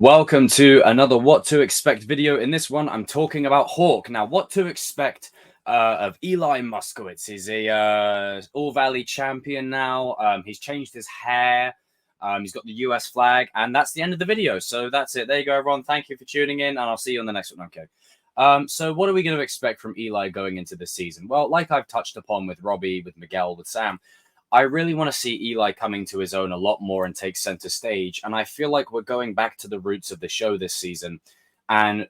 Welcome to another What to Expect video. In this one, I'm talking about Hawk. Now, what to expect of Eli Moskowitz. He's a All Valley champion now. He's changed his hair. He's got the US flag, and that's the end of the video. So that's it. There you go, everyone. Thank you for tuning in, and I'll see you on the next one. Okay. So what are we going to expect from Eli going into this season? Well, like I've touched upon with Robbie, with Miguel, with Sam, I really want to see Eli coming to his own a lot more and take center stage. And I feel like we're going back to the roots of the show this season. And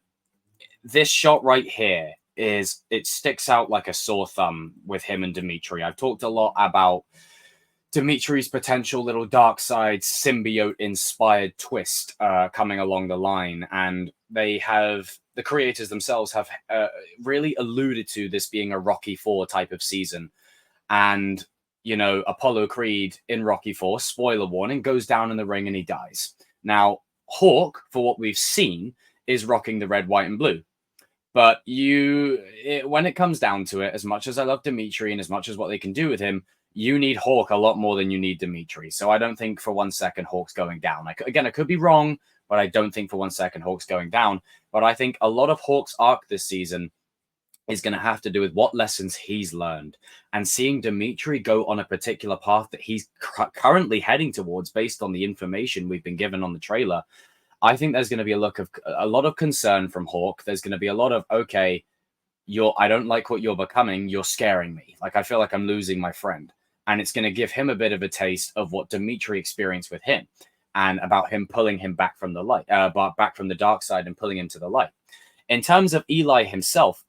this shot right here it sticks out like a sore thumb with him and Dimitri. I've talked a lot about Dimitri's potential little dark side symbiote inspired twist coming along the line. And the creators themselves have really alluded to this being a Rocky IV type of season. And Apollo Creed in Rocky IV, spoiler warning, goes down in the ring and he dies. Now, Hawk, for what we've seen, is rocking the red, white, and blue. But when it comes down to it, as much as I love Dimitri and as much as what they can do with him, you need Hawk a lot more than you need Dimitri. So I don't think for 1 second Hawk's going down. I could be wrong, but I don't think for 1 second Hawk's going down. But I think a lot of Hawk's arc this season is going to have to do with what lessons he's learned and seeing Dimitri go on a particular path that he's currently heading towards based on the information we've been given on the trailer. I think there's going to be a lot of concern from Hawk. There's going to be a lot of, okay, I don't like what you're becoming. You're scaring me. Like, I feel like I'm losing my friend. And it's going to give him a bit of a taste of what Dimitri experienced with him and about him pulling him back from the light, back from the dark side and pulling him to the light. In terms of Eli himself,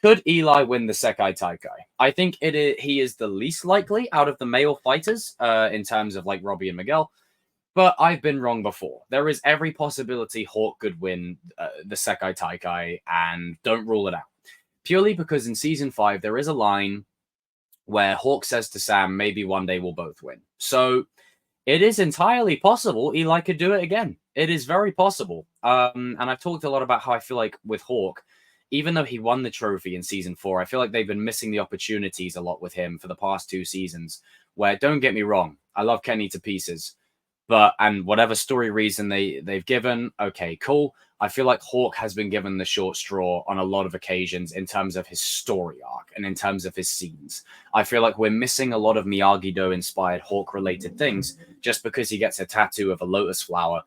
could Eli win the Sekai Taikai? I think he is the least likely out of the male fighters in terms of like Robbie and Miguel. But I've been wrong before. There is every possibility Hawk could win the Sekai Taikai, and don't rule it out. Purely because in Season 5, there is a line where Hawk says to Sam, maybe one day we'll both win. So it is entirely possible Eli could do it again. It is very possible. And I've talked a lot about how I feel like with Hawk, even though he won the trophy in Season 4, I feel like they've been missing the opportunities a lot with him for the past 2 seasons, where, don't get me wrong, I love Kenny to pieces. And whatever story reason they've given, okay, cool. I feel like Hawk has been given the short straw on a lot of occasions in terms of his story arc and in terms of his scenes. I feel like we're missing a lot of Miyagi-Do-inspired Hawk-related things just because he gets a tattoo of a lotus flower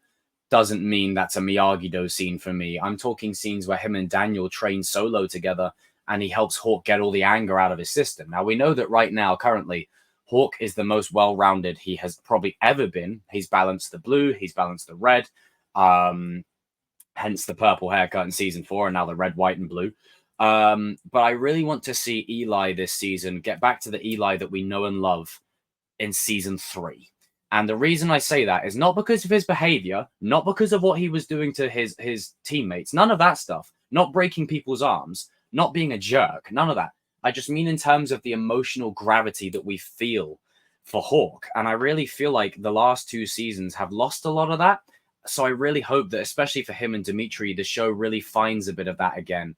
doesn't mean that's a Miyagi-Do scene for me. I'm talking scenes where him and Daniel train solo together and he helps Hawk get all the anger out of his system. Now, we know that right now, currently, Hawk is the most well-rounded he has probably ever been. He's balanced the blue, he's balanced the red, hence the purple haircut in Season 4, and now the red, white, and blue. But I really want to see Eli this season get back to the Eli that we know and love in Season 3. And the reason I say that is not because of his behavior, not because of what he was doing to his teammates, none of that stuff, not breaking people's arms, not being a jerk, none of that. I just mean in terms of the emotional gravity that we feel for Hawk. And I really feel like the last 2 seasons have lost a lot of that. So I really hope that, especially for him and Dimitri, the show really finds a bit of that again.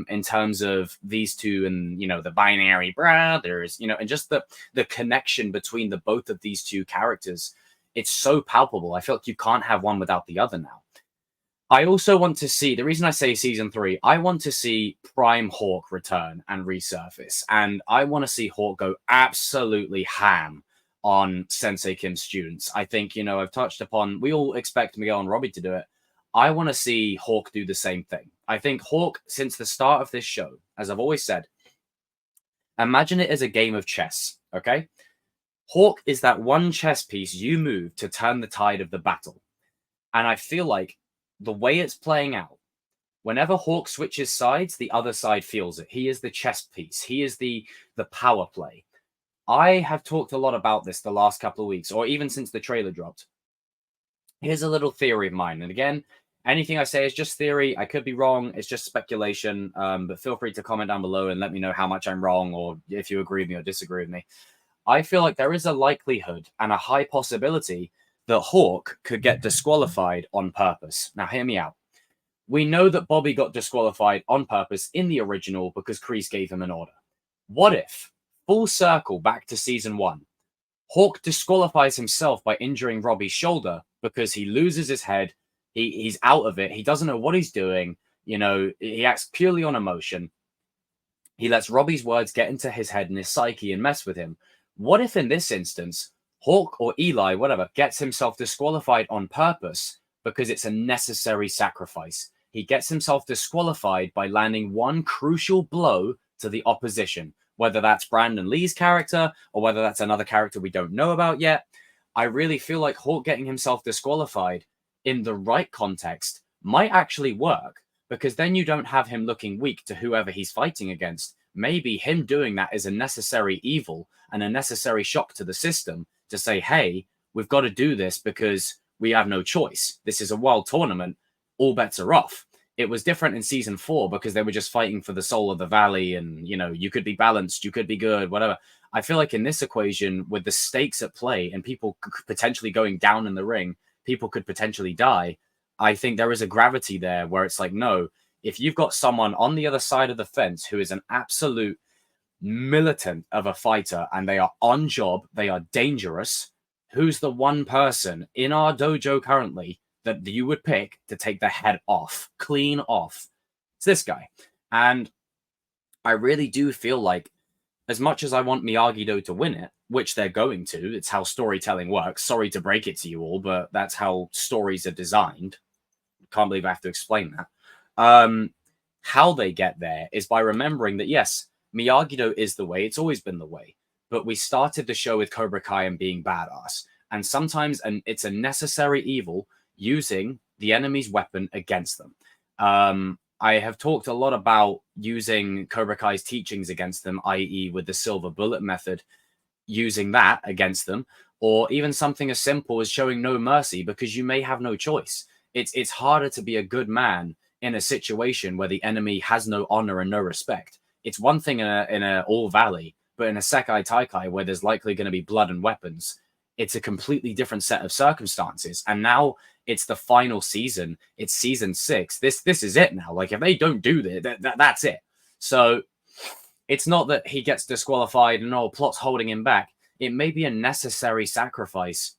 In terms of these two and, the binary brothers, and just the connection between the both of these two characters. It's so palpable. I feel like you can't have one without the other now. I also want to see, the reason I say Season 3, I want to see Prime Hawk return and resurface. And I want to see Hawk go absolutely ham on Sensei Kim's students. I think, I've touched upon, we all expect Miguel and Robbie to do it. I want to see Hawk do the same thing. I think Hawk, since the start of this show, as I've always said, imagine it as a game of chess, okay? Hawk is that one chess piece you move to turn the tide of the battle. And I feel like the way it's playing out, whenever Hawk switches sides, the other side feels it. He is the chess piece. He is the power play. I have talked a lot about this the last couple of weeks, or even since the trailer dropped. Here's a little theory of mine. And again, anything I say is just theory. I could be wrong. It's just speculation. But feel free to comment down below and let me know how much I'm wrong or if you agree with me or disagree with me. I feel like there is a likelihood and a high possibility that Hawk could get disqualified on purpose. Now, hear me out. We know that Bobby got disqualified on purpose in the original because Kreese gave him an order. What if, full circle back to Season 1, Hawk disqualifies himself by injuring Robbie's shoulder because he loses his head, He's out of it. He doesn't know what he's doing. You know, he acts purely on emotion. He lets Robbie's words get into his head and his psyche and mess with him. What if in this instance, Hawk or Eli, whatever, gets himself disqualified on purpose because it's a necessary sacrifice? He gets himself disqualified by landing one crucial blow to the opposition, whether that's Brandon Lee's character or whether that's another character we don't know about yet. I really feel like Hawk getting himself disqualified in the right context might actually work, because then you don't have him looking weak to whoever he's fighting against. Maybe him doing that is a necessary evil and a necessary shock to the system to say, hey, we've got to do this because we have no choice. This is a world tournament. All bets are off. It was different in season 4 because they were just fighting for the soul of the valley, and, you know, you could be balanced, you could be good, whatever. I feel like in this equation, with the stakes at play and people potentially going down in the ring, people could potentially die. I think there is a gravity there where it's like, no, if you've got someone on the other side of the fence who is an absolute militant of a fighter and they are on job, they are dangerous, who's the one person in our dojo currently that you would pick to take the head off, clean off? It's this guy. And I really do feel like, as much as I want Miyagi-Do to win it, which they're going to, it's how storytelling works. Sorry to break it to you all, but that's how stories are designed. Can't believe I have to explain that. How they get there is by remembering that, yes, Miyagi-Do is the way. It's always been the way. But we started the show with Cobra Kai and being badass. And sometimes it's a necessary evil using the enemy's weapon against them. I have talked a lot about using Cobra Kai's teachings against them, i.e. with the silver bullet method, using that against them, or even something as simple as showing no mercy because you may have no choice. It's harder to be a good man in a situation where the enemy has no honor and no respect. It's one thing in a All Valley, but in a Sekai Taikai where there's likely going to be blood and weapons, it's a completely different set of circumstances. And now it's the final season. It's season 6. This is it now. Like, if they don't do this, that's it. So it's not that he gets disqualified and all plot's holding him back. It may be a necessary sacrifice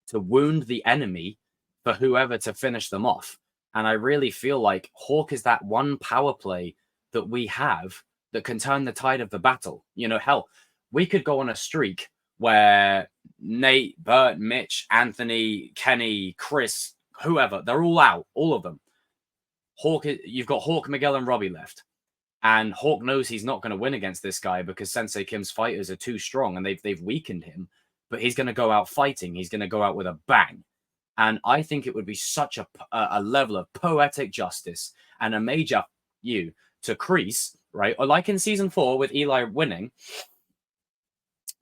to wound the enemy for whoever to finish them off. And I really feel like Hawk is that one power play that we have that can turn the tide of the battle. You know, hell, we could go on a streak where Nate, Bert, Mitch, Anthony, Kenny, Chris, whoever, they're all out, all of them. You've got Hawk, Miguel, and Robbie left. And Hawk knows he's not going to win against this guy because Sensei Kim's fighters are too strong and they've weakened him. But he's going to go out fighting. He's going to go out with a bang. And I think it would be such a level of poetic justice and a major to Kreese, right? Or like in season 4 with Eli winning,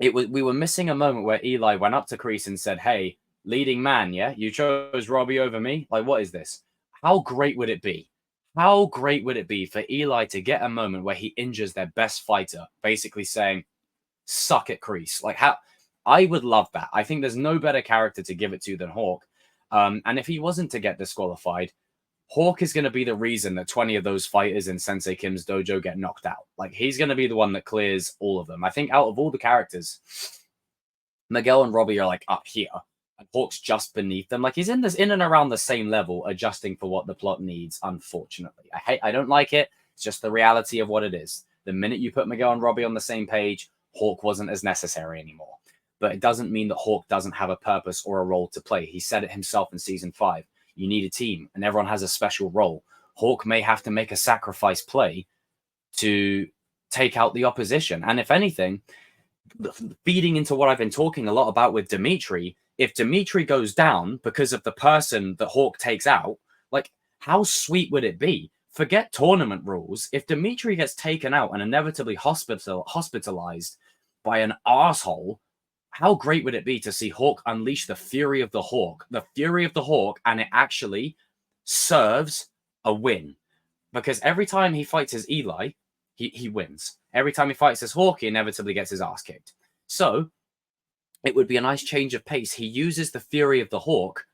we were missing a moment where Eli went up to Kreese and said, hey, leading man, yeah? You chose Robbie over me? Like, what is this? How great would it be? How great would it be for Eli to get a moment where he injures their best fighter, basically saying, suck it, Kreese? Like, how? I would love that. I think there's no better character to give it to than Hawk. And if he wasn't to get disqualified, Hawk is going to be the reason that 20 of those fighters in Sensei Kim's dojo get knocked out. Like, he's going to be the one that clears all of them. I think out of all the characters, Miguel and Robbie are like up here, and Hawk's just beneath them. Like, he's in and around the same level, adjusting for what the plot needs. Unfortunately, I don't like it. It's just the reality of what it is. The minute you put Miguel and Robbie on the same page, Hawk wasn't as necessary anymore. But it doesn't mean that Hawk doesn't have a purpose or a role to play. He said it himself in season 5. You need a team, and everyone has a special role. Hawk may have to make a sacrifice play to take out the opposition. And if anything, feeding into what I've been talking a lot about with Dimitri, if Dimitri goes down because of the person that Hawk takes out, like, how sweet would it be? Forget tournament rules. If Dimitri gets taken out and inevitably hospitalized by an asshole, how great would it be to see Hawk unleash the fury of the Hawk, and it actually serves a win? Because every time he fights as Eli, he wins. Every time he fights as Hawk, he inevitably gets his ass kicked. So it would be a nice change of pace. He uses the fury of the Hawk,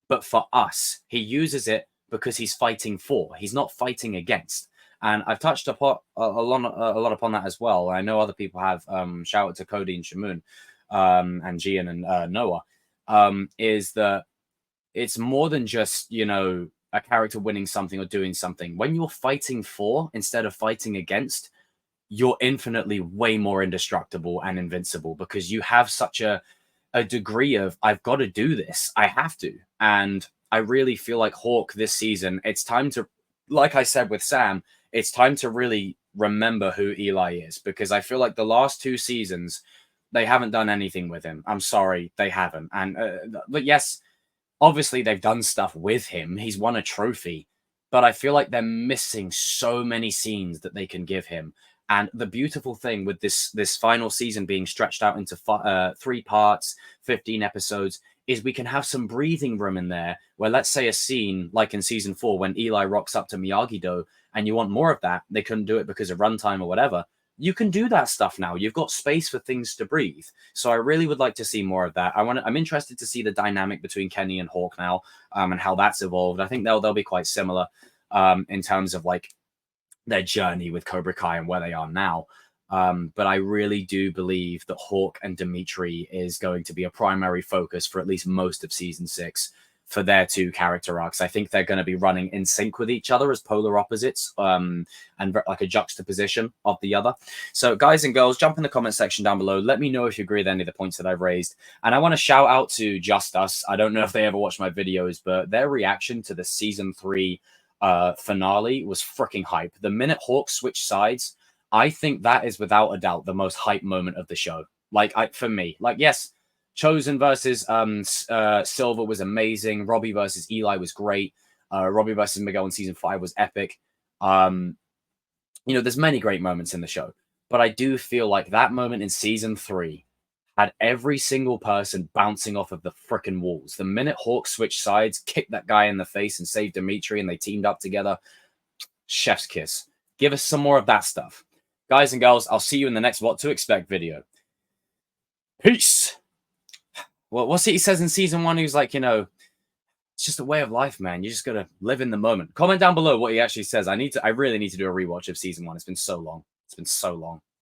but for us, he uses it because he's fighting for. He's not fighting against. And I've touched upon a lot upon that as well. I know other people have. Shout out to Cody and Shamoon. And Gian and Noah, is that it's more than just, a character winning something or doing something. When you're fighting for instead of fighting against, you're infinitely way more indestructible and invincible because you have such a degree of I've got to do this. I have to. And I really feel like Hawk this season, it's time to, like I said with Sam, it's time to really remember who Eli is, because I feel like the last 2 seasons, they haven't done anything with him. I'm sorry, they haven't. And but yes, obviously they've done stuff with him. He's won a trophy, but I feel like they're missing so many scenes that they can give him. And the beautiful thing with this final season being stretched out into 3 parts, 15 episodes, is we can have some breathing room in there where, let's say, a scene like in season 4 when Eli rocks up to Miyagi-Do and you want more of that, they couldn't do it because of runtime or whatever. You can do that stuff now. You've got space for things to breathe. So I really would like to see more of that. I'm interested to see the dynamic between Kenny and Hawk now, and how that's evolved. I think they'll be quite similar in terms of like their journey with Cobra Kai and where they are now. But I really do believe that Hawk and Dimitri is going to be a primary focus for at least most of season 6 for their 2 character arcs. I think they're going to be running in sync with each other as polar opposites, and like a juxtaposition of the other. So guys and girls, jump in the comment section down below. Let me know if you agree with any of the points that I've raised. And I want to shout out to Just Us. I don't know if they ever watch my videos, but their reaction to the season 3 finale was freaking hype. The minute Hawk switched sides, I think that is without a doubt the most hype moment of the show. For me, yes, Chosen versus Silver was amazing. Robbie versus Eli was great. Robbie versus Miguel in season 5 was epic. There's many great moments in the show, but I do feel like that moment in season 3 had every single person bouncing off of the frickin' walls. The minute Hawk switched sides, kicked that guy in the face and saved Dimitri, and they teamed up together, chef's kiss. Give us some more of that stuff. Guys and girls, I'll see you in the next What to Expect video. Peace! Well, what's it he says in season 1? He was like, it's just a way of life, man. You just gotta live in the moment. Comment down below what he actually says. I really need to do a rewatch of season 1. It's been so long.